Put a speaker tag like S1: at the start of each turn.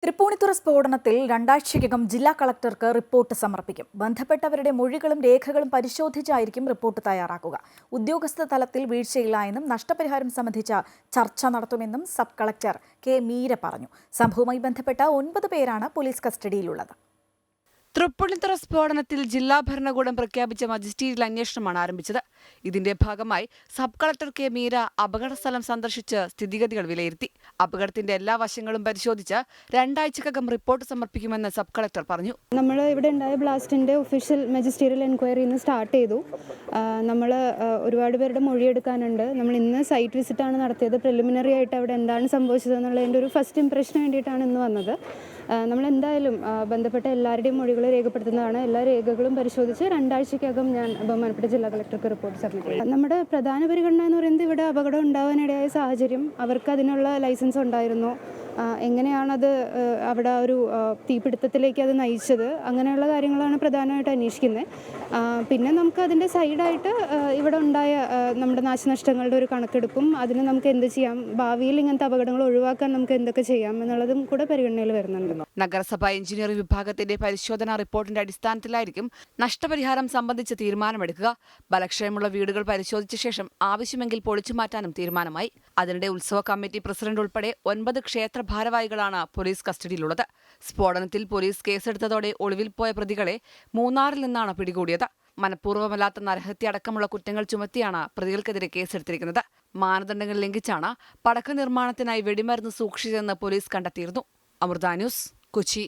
S1: തൃപ്പൂണിത്തുറ സ്ഫോടനത്തിൽ 2 ആഴ്ചയ്ക്കകം ജില്ലാ കളക്ടർക്ക് റിപ്പോർട്ട് സമർപ്പിക്കും. ബന്ധപ്പെട്ടവരുടെ മൊഴികളും രേഖകളും പരിശോധിച്ചായിരിക്കും റിപ്പോർട്ട് തയ്യാറാക്കുക. ഉദ്യോഗസ്ഥ തലത്തിൽ വീഴ്ചയില്ല എന്നും നഷ്ടപരിഹാരം സംബന്ധിച്ച ചർച്ച നടത്തുമെന്നും സബ് കളക്ടർ കെ മീര പറഞ്ഞു. സംഭവവുമായി ബന്ധപ്പെട്ട 9 പേരാണ് പോലീസ് കസ്റ്റഡിയിലുള്ളത്.
S2: തൃപ്പൂണിത്തുറ സ്ഫോടനത്തിൽ ജില്ലാ ഭരണകൂടം പ്രഖ്യാപിച്ച മജിസ്ട്രിയൽ അന്വേഷണമാണ് ആരംഭിച്ചത്. ഇതിന്റെ ഭാഗമായി സബ് കളക്ടർ കെ മീര അപകടസ്ഥലം സന്ദർശിച്ച് സ്ഥിതിഗതികൾ വിലയിരുത്തി. അപകടത്തിന്റെ എല്ലാ വശങ്ങളും പരിശോധിച്ച് 2 ആഴ്ചക്കകം റിപ്പോർട്ട് സമർപ്പിക്കുമെന്ന് സബ് കളക്ടർ പറഞ്ഞു.
S3: നമ്മൾ ഇവിടെ ഉണ്ടായ ബ്ലാസ്റ്റിന്റെ ഒഫീഷ്യൽ മജിസ്ട്രിയൽ എൻക്വയറി ഇന്ന് സ്റ്റാർട്ട് ചെയ്തു. നമ്മൾ ഒരുപാട് പേരുടെ മൊഴിയെടുക്കാനുണ്ട്. നമ്മൾ ഇന്ന് സൈറ്റ് വിസിറ്റാണ് നടത്തിയത്. പ്രിലിമിനറി ആയിട്ട് അവിടെ എന്താണ് സംഭവിച്ചതെന്നുള്ളതിൻ്റെ ഒരു ഫസ്റ്റ് ഇംപ്രഷന് വേണ്ടിയിട്ടാണ് ഇന്ന് വന്നത്. നമ്മൾ എന്തായാലും ബന്ധപ്പെട്ട എല്ലാവരുടെയും മൊഴികൾ രേഖപ്പെടുത്തുന്നതാണ്. എല്ലാ രേഖകളും പരിശോധിച്ച് 2 ആഴ്ചയ്ക്കകം ഞാൻ ബഹുമാനപ്പെട്ട ജില്ലാ കളക്ടർക്ക് റിപ്പോർട്ട് സബ്മിറ്റ് ചെയ്യും. നമ്മുടെ പ്രധാന പരിഗണന എന്ന് പറയുന്നത് ഇവിടെ അപകടം ഉണ്ടാവാനിടയായ സാഹചര്യം, അവർക്ക് അതിനുള്ള ലൈസൻസ് ഉണ്ടായിരുന്നു, എങ്ങനെയാണത് അവിടെ ഒരു തീപിടുത്തത്തിലേക്ക് അത് നയിച്ചത്, അങ്ങനെയുള്ള കാര്യങ്ങളാണ് പ്രധാനമായിട്ട് അന്വേഷിക്കുന്നത്. പിന്നെ നമുക്ക് അതിൻ്റെ സൈഡായിട്ട് ഇവിടെ ഉണ്ടായ നമ്മുടെ നാശനഷ്ടങ്ങളുടെ ഒരു കണക്കെടുപ്പും അതിന് നമുക്ക് എന്ത് ചെയ്യാം, ഭാവിയിൽ ഇങ്ങനത്തെ അപകടങ്ങൾ ഒഴിവാക്കാൻ നമുക്ക് എന്തൊക്കെ ചെയ്യാം എന്നുള്ളതും കൂടെ പരിഗണനയിൽ വരുന്നുണ്ട്.
S2: നഗരസഭാ എഞ്ചിനീയറിംഗ് വിഭാഗത്തിന്റെ പരിശോധനാ റിപ്പോർട്ടിന്റെ അടിസ്ഥാനത്തിലായിരിക്കും നഷ്ടപരിഹാരം സംബന്ധിച്ച് തീരുമാനമെടുക്കുക. ബലക്ഷയമുള്ള വീടുകൾ പരിശോധിച്ച ശേഷം ആവശ്യമെങ്കിൽ പൊളിച്ചുമാറ്റാനും തീരുമാനമായി. അതിനിടെ ഉത്സവ കമ്മിറ്റി പ്രസിഡന്റ് ഉൾപ്പെടെ 9 ക്ഷേത്ര ഭാരവാഹികളാണ് പോലീസ് കസ്റ്റഡിയിലുള്ളത്. സ്ഫോടനത്തിൽ പോലീസ് കേസെടുത്തതോടെ ഒളിവിൽ പോയ പ്രതികളെ മൂന്നാറിൽ നിന്നാണ് പിടികൂടിയത്. മനഃപൂർവ്വമല്ലാത്ത നരഹത്യ അടക്കമുള്ള കുറ്റങ്ങൾ ചുമത്തിയാണ് പ്രതികൾക്കെതിരെ കേസെടുത്തിരിക്കുന്നത്. മാനദണ്ഡങ്ങൾ ലംഘിച്ചാണ് പടക്ക നിർമ്മാണത്തിനായി വെടിമരുന്ന് സൂക്ഷിച്ചതെന്ന് പോലീസ് കണ്ടെത്തിയിരുന്നു. അമൃത ന്യൂസ്, കൊച്ചി.